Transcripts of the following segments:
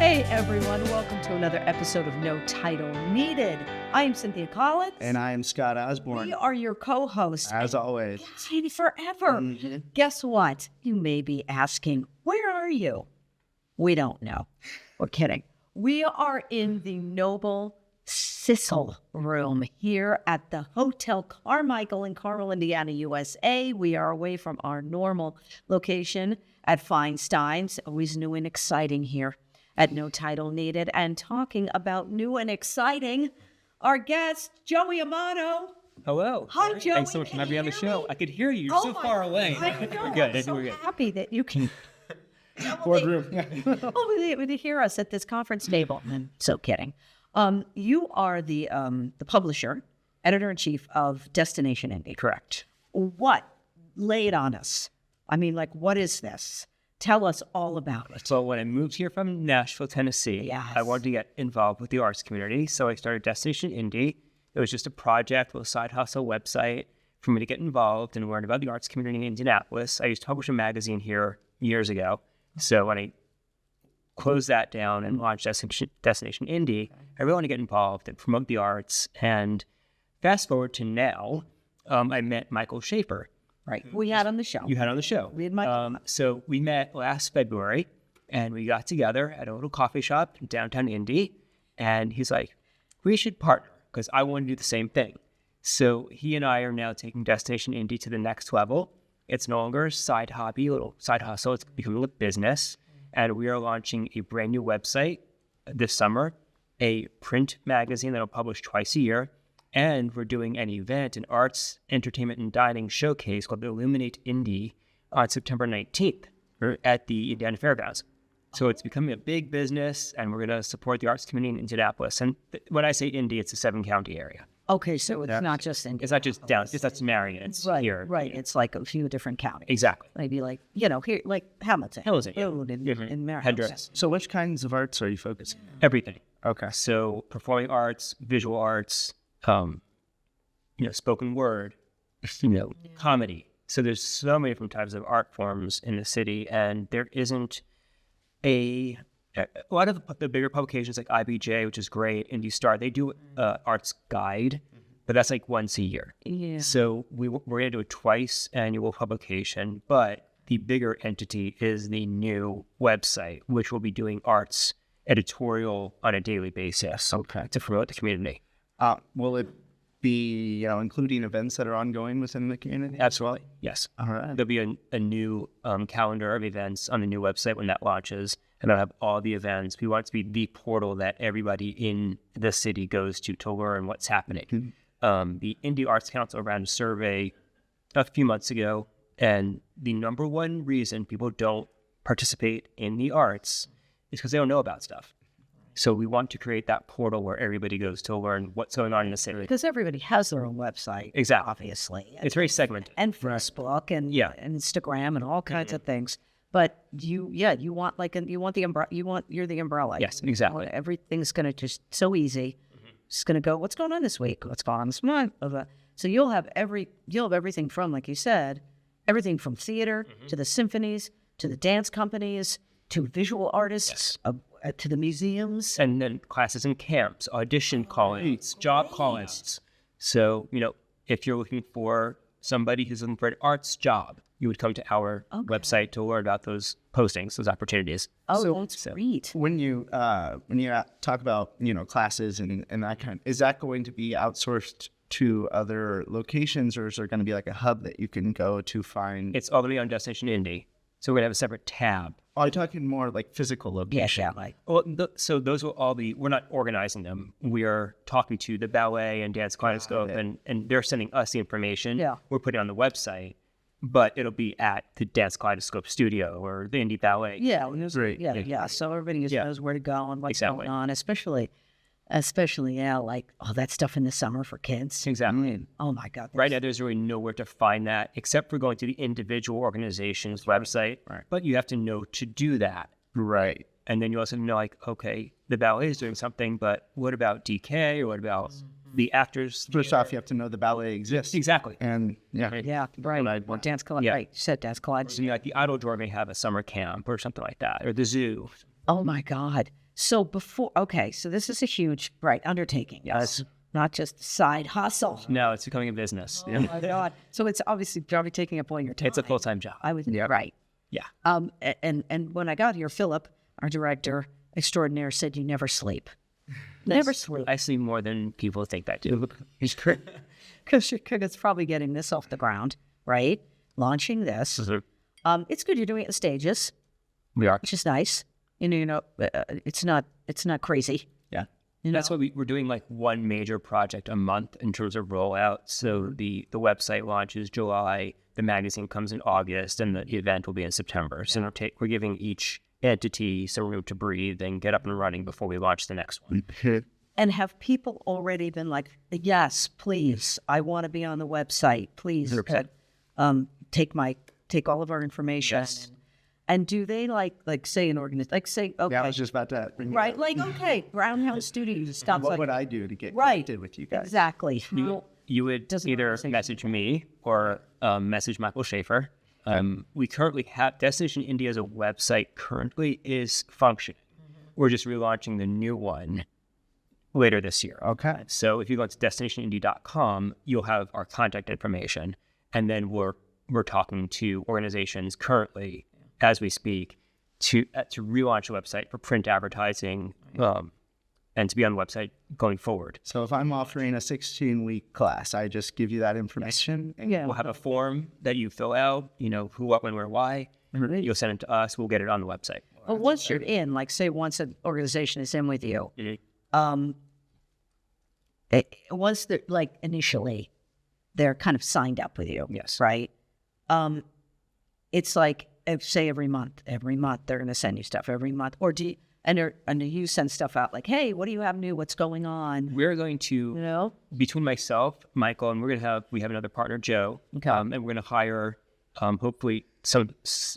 Hey everyone, welcome to another episode of No Title Needed. I am Cynthia Collins. And I am Scott Osborne. We are your co-hosts. As always. Forever. Mm-hmm. Guess what? You may be asking, where are you? We don't know. We're kidding. We are in the Noble Sissel Room here at the Hotel Carmichael in Carmel, Indiana, USA. We are away from our normal location at Feinstein's. Always new and exciting here at No Title Needed. And talking about new and exciting, our guest, Joey Amato. Hello. Hi, Joey. Thanks so much for having me on the show. I could hear you. You're so far away. I know. We're good. I'm so happy that you can Boardroom. to hear us at this conference table. I'm so kidding. You are the publisher, editor-in-chief of Destination Indy. Correct. What? Lay it on us. I mean, like, what is this? Tell us all about it. So when I moved here from Nashville, Tennessee, Yes. I wanted to get involved with the arts community. So I started Destination Indy. It was just a project with a side hustle website for me to get involved and learn about the arts community in Indianapolis. I used to publish a magazine here years ago. So when I closed that down and launched Destination Indy, I really want to get involved and promote the arts. And fast forward to now, I met Michael Schaefer. Right. We had on the show. You had on the show. We had Michael. So we met last February, and we got together at a little coffee shop in downtown Indy. And he's like, we should partner, because I want to do the same thing. So he and I are now taking Destination Indy to the next level. It's no longer a side hobby, a little side hustle. It's becoming a business. And we are launching a brand new website this summer, a print magazine that will publish twice a year. And we're doing an event, an arts, entertainment, and dining showcase called the Illuminate Indy on September 19th at the Indiana Fairgrounds. So it's becoming a big business, and we're going to support the arts community in Indianapolis. And when I say Indy, it's a 7-county area. Okay, so it's not just in. It's not just down. That's Marion. It's right, here. Right. It's like a few different counties. Exactly. Maybe like, here, like Hamilton. In Marion. Headdress. So which kinds of arts are you focusing on? Everything. Okay. So performing arts, visual arts, spoken word, comedy. So there's so many different types of art forms in the city, and there isn't a lot of the bigger publications like IBJ, which is great, and you start, they do arts guide, but that's like once a year. Yeah. So we're going to do a twice annual publication, but the bigger entity is the new website, which will be doing arts editorial on a daily basis to promote the community. Will it be, including events that are ongoing within the community? Absolutely. Yes. All right. There'll be a new calendar of events on the new website when that launches, and I'll have all the events. We want it to be the portal that everybody in the city goes to learn what's happening. Mm-hmm. The Indie Arts Council ran a survey a few months ago, and the number one reason people don't participate in the arts is because they don't know about stuff. So we want to create that portal where everybody goes to learn what's going on in the city. Because everybody has their own website. Exactly. Obviously. It's very segmented. And Facebook and Instagram and all kinds of things. But you're the umbrella. Yes, exactly. Everything's going to just so easy. It's going to go, what's going on this week? What's going on this month? So you'll have everything from, like you said, everything from theater to the symphonies, to the dance companies, to visual artists, to the museums. And then classes and camps, audition call-ins, job call-ins. So, if you're looking for somebody who's looking for an arts job, you would come to our website to learn about those postings, those opportunities. Oh, that's great. When you talk about, classes and that kind, is that going to be outsourced to other locations, or is there going to be like a hub that you can go to find? It's all going to be on Destination Indy. So we're going to have a separate tab. Are you talking more like physical location? Yeah, like. Well, so those will all be, we're not organizing them. We are talking to the ballet and dance kaleidoscope, and they're sending us the information. Yeah. We're putting it on the website, but it'll be at the dance kaleidoscope studio or the Indy Ballet. Yeah. Great. Yeah. So everybody just knows where to go and what's going on, especially, like all that stuff in the summer for kids. Exactly. Oh, my God. Right now, there's really nowhere to find that except for going to the individual organization's website. Right. But you have to know to do that. Right. And then you also know, like, okay, the ballet is doing something, but what about DK or what about the actors? First off, you have to know the ballet exists. Exactly. And Yeah, right. Or dance collide. Yeah. Right. You said dance collide. So, like the Idol Drawer may have a summer camp or something like that, or the zoo. Oh, my God. So so this is a huge, undertaking. Yes. It's not just a side hustle. No, it's becoming a business. Oh my God. So it's obviously probably taking up all your time. It's a full-time job. I was Yeah. right. Yeah. And when I got here, Philip, our director extraordinaire, said you never sleep. Never sleep. I sleep more than people think I do. Because it's probably getting this off the ground, right? Launching this. It's good you're doing it in stages, We are. which is nice. It's not crazy. Yeah. You know? That's why we're doing like one major project a month in terms of rollout. So the website launches July, the magazine comes in August, and the event will be in September. So we're giving each entity some room to breathe and get up and running before we launch the next one. And have people already been like, yes, please, I want to be on the website. Please, 100%. take all of our information. Yes. And do they like say an organization, like say, okay, Yeah, I was just about to bring right, like, okay, Brownhound Studios stuff. What like, would I do to get right, connected with you guys? exactly. You would Doesn't either organization- message me or message Michael Schaefer. We currently have Destination Indy as a website currently is functioning. We're just relaunching the new one later this year. Okay. So if you go to destinationindy.com, you'll have our contact information. And then we're talking to organizations currently as we speak to relaunch a website for print advertising and to be on the website going forward. So if I'm offering a 16-week class, I just give you that information? Yeah. We'll have a form that you fill out, who, what, when, where, why. You'll send it to us. We'll get it on the website. But once you're in, like say once an organization is in with you, once they're like initially, they're kind of signed up with you. Yes. Right. It's like say every month they're going to send you stuff every month, or do you send stuff out like, hey, what do you have new? What's going on? We're going to, between myself, Michael, and we have another partner, Joe, Okay. and we're going to hire hopefully some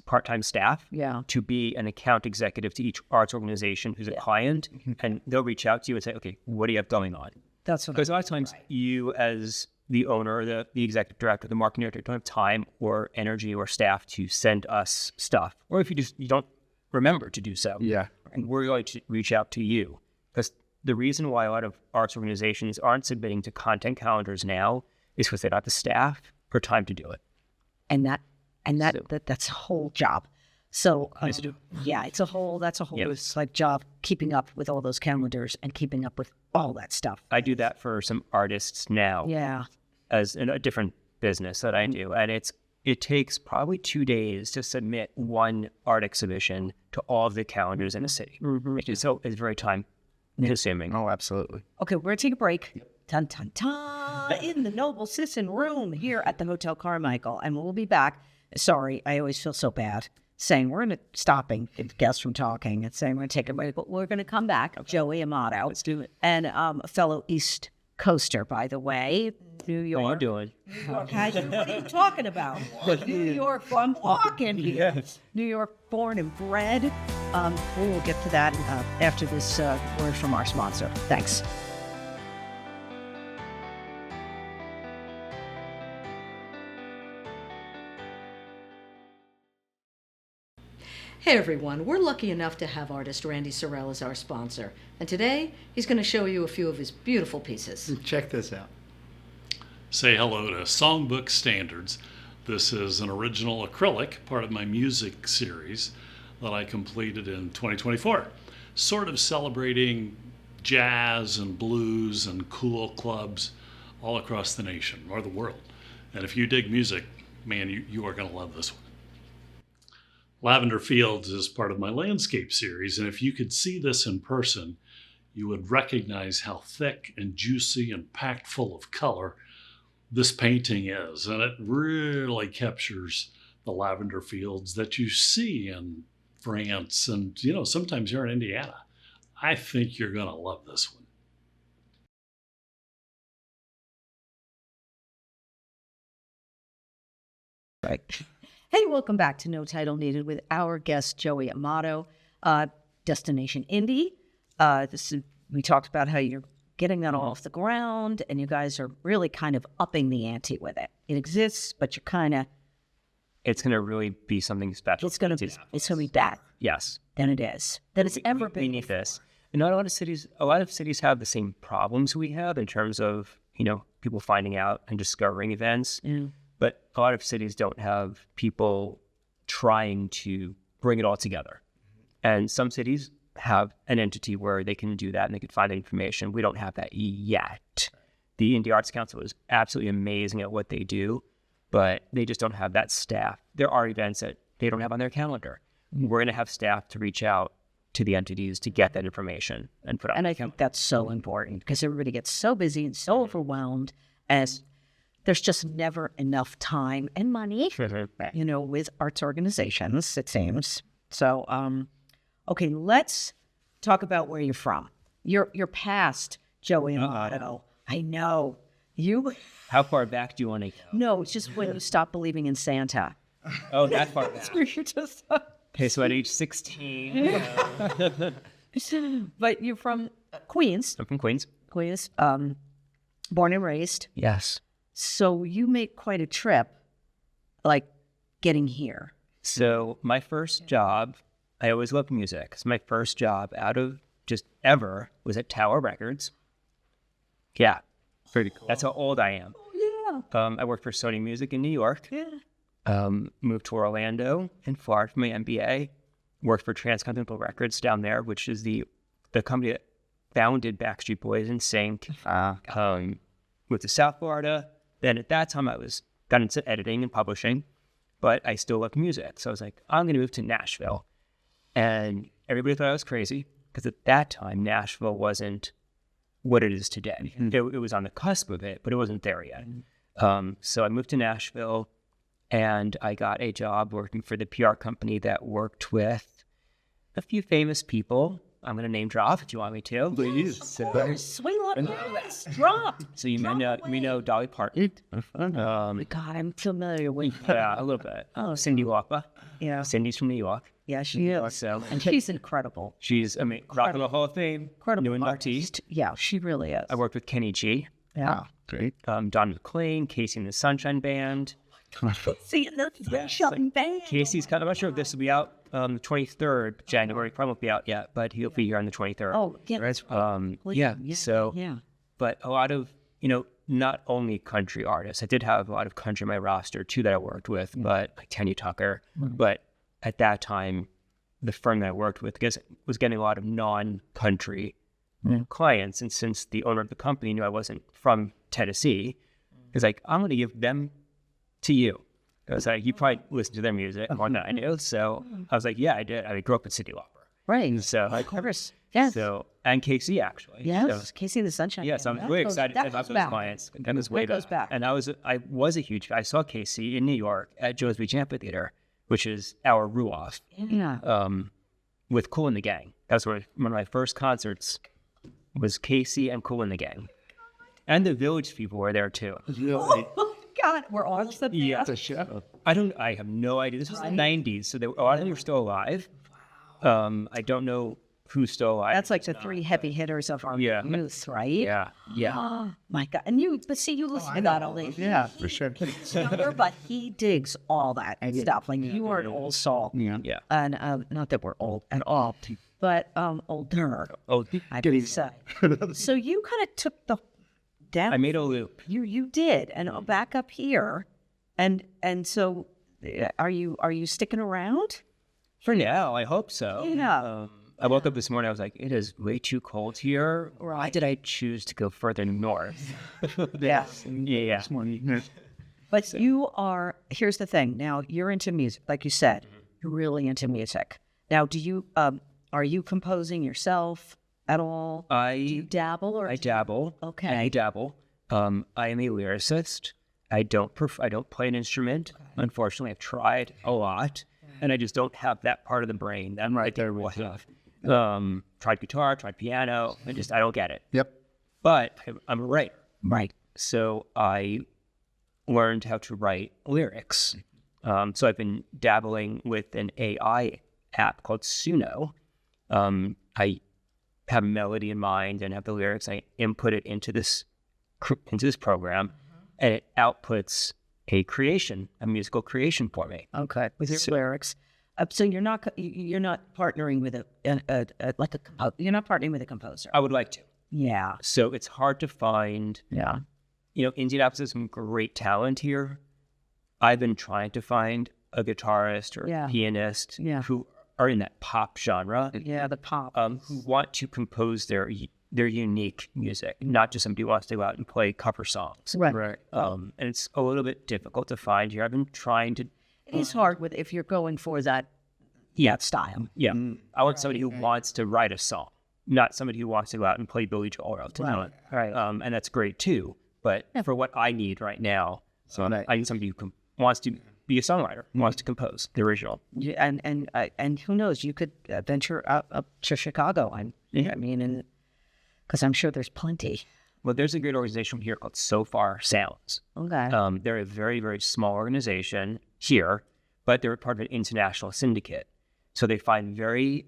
part-time staff to be an account executive to each arts organization who's a client, and they'll reach out to you and say, okay, what do you have going on? That's what Because a lot of times you as the owner, the executive director, the marketing director don't have time or energy or staff to send us stuff. Or if you don't remember to do so. Yeah. And we're going to reach out to you. Because the reason why a lot of arts organizations aren't submitting to content calendars now is because they don't have the staff or time to do it. and that's a whole job. So yeah, that's a whole Yep. it's like job keeping up with all those calendars and keeping up with all that stuff. I do that for some artists now Yeah. as in a different business that I do. And it takes probably 2 days to submit one art exhibition to all of the calendars in a city. Which is it's very time consuming. Oh, absolutely. Okay, we're going to take a break. Dun, dun, dun, in the Noble Citizen room here at the Hotel Carmichael. And we'll be back. Sorry, I always feel so bad saying we're going to stopping guests from talking and saying we're going to take a break. But we're going to come back. Okay. Joey Amato. Let's do it. And a fellow East Coaster, by the way. New York. How you doing? What are you talking about? New York, I'm walking here. Yes. New York, born and bred. We will get to that after this word from our sponsor. Thanks. Hey everyone, we're lucky enough to have artist Randy Sorrell as our sponsor. And today, he's going to show you a few of his beautiful pieces. Check this out. Say hello to Songbook Standards. This is an original acrylic, part of my music series that I completed in 2024. Sort of celebrating jazz and blues and cool clubs all across the nation or the world. And if you dig music, man, you are going to love this one. Lavender Fields is part of my landscape series, and if you could see this in person, you would recognize how thick and juicy and packed full of color this painting is. And it really captures the lavender fields that you see in France and, sometimes here in Indiana. I think you're going to love this one. Right. Hey, welcome back to No Title Needed with our guest, Joey Amato, Destination Indy. We talked about how you're getting that all off the ground, and you guys are really kind of upping the ante with it. It exists, but you're kind of... It's going to really be something special. It's going to be better Yes. than it is. Than it's ever We been. need this. not a lot of cities have the same problems we have in terms of, people finding out and discovering events. Yeah. But a lot of cities don't have people trying to bring it all together. And some cities have an entity where they can do that and they can find the information. We don't have that yet. The Indie Arts Council is absolutely amazing at what they do, but they just don't have that staff. There are events that they don't have on their calendar. We're going to have staff to reach out to the entities to get that information and put it on. And I think that's so important because everybody gets so busy and so overwhelmed as there's just never enough time and money, with arts organizations, it seems. So, okay, let's talk about where you're from. You're past Joey and Amato. I know. How far back do you want to go? No, it's just when you stop believing in Santa. Oh, that far back. You're just... Okay, so at age 16. But you're from Queens. I'm from Queens. Queens, born and raised. Yes. So you make quite a trip, like getting here. So my first job, I always loved music. So my first job out of just ever was at Tower Records. Yeah. Pretty cool. That's how old I am. Oh, yeah. I worked for Sony Music in New York. Yeah. Moved to Orlando in Florida for my MBA. Worked for Transcontinental Records down there, which is the company that founded Backstreet Boys and Sync. Moved to South Florida. Then at that time, got into editing and publishing, but I still loved music. So I was like, I'm going to move to Nashville. And everybody thought I was crazy because at that time, Nashville wasn't what it is today. It was on the cusp of it, but it wasn't there yet. So I moved to Nashville. And I got a job working for the PR company that worked with a few famous people. I'm going to name drop if you want me to. Please. Sweet let's drop. So you may know Dolly Parton. God, I'm familiar with Yeah, a little bit. Cyndi Lauper. Yeah. Cyndi's from New York. Yeah, she is. So And she's incredible. she's Rock and Roll Hall of Fame. Incredible New artist. inductee. Yeah, she really is. I worked with Kenny G. Yeah. Great. Don McLean, Casey and the Sunshine Band. See, the shopping band. Casey's I'm not sure if this will be out the 23rd January. Probably won't be out yet, but he'll be here on the 23rd. Oh, yeah. So, yeah. but a lot of, not only country artists. I did have a lot of country on my roster too that I worked with, but like Tanya Tucker. But at that time, the firm that I worked with was getting a lot of non-country clients. And since the owner of the company knew I wasn't from Tennessee, he's like, I'm going to give them to you. I was like, you probably listen to their music more than I do. So I was like, yeah, I did. I grew up in Cyndi Lauper. Right. So Yes. So, and Casey actually. Yes. So, Casey and the Sunshine. yes, Band. I'm really excited that about goes those back. clients. That was way That goes back. And I was I saw Casey in New York at Joe's Beach Amphitheater, which is our Ruoff, Yeah. with Kool and the Gang. That's where one of my first concerts was Casey and Kool and the Gang. And the Village people were there too. Oh, God, we're all the band. Yeah. It's a show. I have no idea. This was the 90s, so a lot of them were still alive. I don't know who's still alive. That's like the three heavy hitters of our youth, right? Yeah. Oh, my God. And you listen to that all day. Yeah, for sure. He's younger, but he digs all that stuff. Like you are an old soul. Yeah. Yeah. And not that we're old at all, but older. Oh, I would say. So you kind of took the down. I made a loop. You did, and back up here, and so are you sticking around? For now, I hope so. Yeah. I woke up this morning, I was like, it is way too cold here. Right. Why did I choose to go further north? Yeah. Yeah. This morning. But here's the thing. Now, you're into music, like you said. You're really into music. Now, are you composing yourself at all? Do you dabble? I dabble. Okay. I dabble. I am a lyricist. I don't play an instrument. Okay. Unfortunately, I've tried a lot, and I just don't have that part of the brain that right there with have. Tried guitar, tried piano, I don't get it. Yep. But I'm a writer. Right. So I learned how to write lyrics. So I've been dabbling with an AI app called Suno. I have a melody in mind and have the lyrics. I input it into this program, and it outputs a musical creation for me. Okay. With your lyrics. So you're not partnering with you're not partnering with a composer. I would like to. Yeah. So it's hard to find. Yeah. Indianapolis has some great talent here. I've been trying to find a guitarist or a pianist who are in that pop genre. Yeah, the pop. Who want to compose their unique music, not just somebody who wants to go out and play cover songs. Right. And it's a little bit difficult to find here. I've been trying to. It is hard if you're going for that style. Yeah. I want somebody who wants to write a song, not somebody who wants to go out and play Billy Joel or Elton John. Right. And that's great too. But for what I need right now, I need somebody who wants to be a songwriter, wants to compose the original. Yeah, and who knows? You could venture up to Chicago. Because I'm sure there's plenty. Well, there's a great organization here called So Far Sounds. Okay. They're a very, very small organization here, but they're part of an international syndicate. So they find very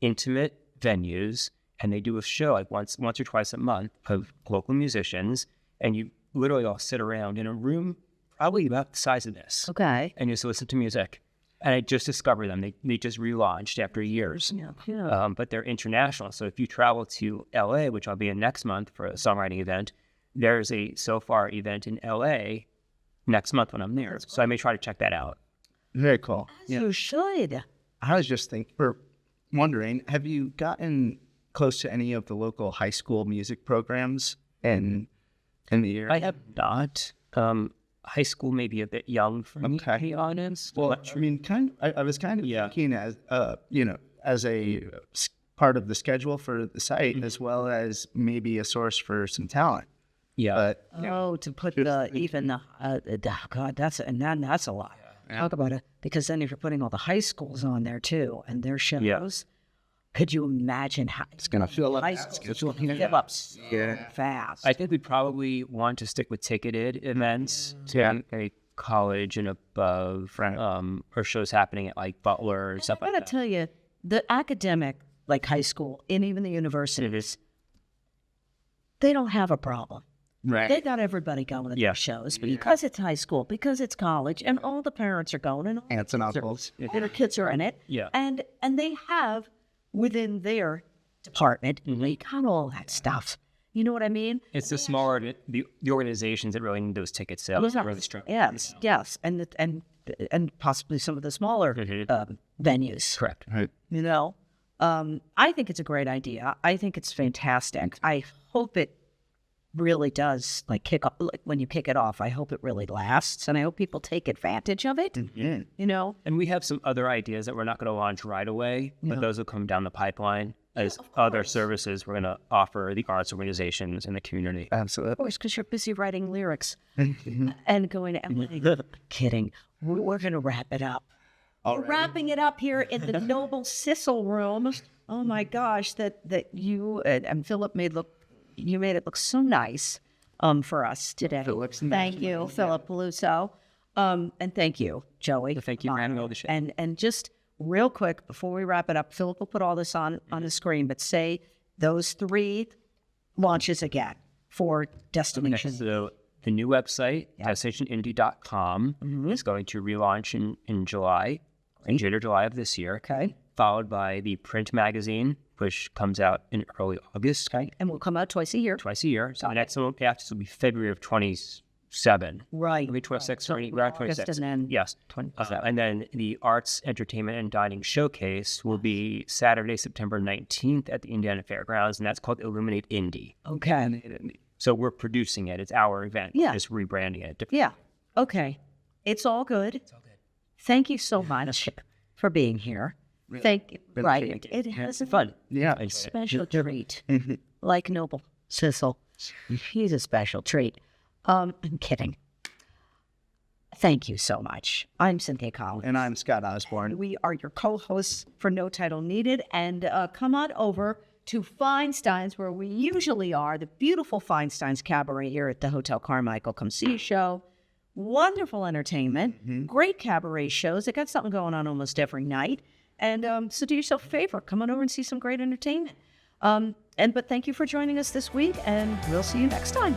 intimate venues, and they do a show like once or twice a month of local musicians, and you literally all sit around in a room probably about the size of this. Okay. And you just listen to music. And I just discovered them. They just relaunched after years. Yeah. But they're international. So if you travel to LA, which I'll be in next month for a songwriting event, there's a So Far event in LA next month when I'm there. So I may try to check that out. Very cool. You should. I was just wondering, have you gotten close to any of the local high school music programs in the area? I have not. High school may be a bit young for me, to be honest. Well, I mean, I was kind of thinking as as a part of the schedule for the site, as well as maybe a source for some talent. Yeah. But To put God, that's a lot. Talk about it, because then if you're putting all the high schools on there too, and their shows, could you imagine how it's gonna fill up. high schools fill up fast? I think we probably want to stick with ticketed events to a college and above, or shows happening at like Butler or stuff like I that. gotta tell you, the academic, like high school and even the universities, they don't have a problem. Right. They got everybody going to their shows because it's high school, because it's college, and all the parents are going, and all Aunts and uncles. their kids are in it. Yeah. And they have within their department, they got all that stuff. You know what I mean? It's the smaller the organizations that really need those ticket sales. Really strong. Yes, and possibly some of the smaller venues. Correct. Right. You know, I think it's a great idea. I think it's fantastic. I hope it really does kick off. Like when you kick it off, I hope it really lasts, and I hope people take advantage of it. Mm-hmm. You know, And we have some other ideas that we're not going to launch right away, but those will come down the pipeline as other services we're going to offer the arts organizations in the community. Absolutely. of course, because you're busy writing lyrics and going to kidding. We're going to wrap it up. We're wrapping it up here in the Noble Sissel room. Oh my gosh, that you and Philip made it look so nice for us today. Thank you, Philip Peluso. And thank you, Joey. Thank you for having all the shit. And just real quick, before we wrap it up, Philip will put all this on the screen, but say those 3 launches again for Destination. So the new website, destinationindy.com, is going to relaunch in July, in June or July of this year. Okay. Followed by the print magazine, which comes out in early August. Okay. And we'll come out twice a year. Twice a year. So the next one after this will be February of 27. Right. Maybe 26, So around August 26. and then Yes. And then the Arts, Entertainment, and Dining Showcase will be Saturday, September 19th at the Indiana Fairgrounds, and that's called Illuminate Indy. Okay. So we're producing it. It's our event. Yeah. We're just rebranding it. Yeah. Okay. It's all good. It's all good. Thank you so much for being here. Thank you. Right. It has been Fun. Yeah. a special treat. Like Noble Sissel. He's a special treat. I'm kidding. Thank you so much. I'm Cynthia Collins. And I'm Scott Osborne. We are your co-hosts for No Title Needed. And come on over to Feinstein's, where we usually are, the beautiful Feinstein's Cabaret here at the Hotel Carmichael. Come see a show. Wonderful entertainment. Great cabaret shows. They got something going on almost every night. And so do yourself a favor. Come on over and see some great entertainment. But thank you for joining us this week, and we'll see you next time.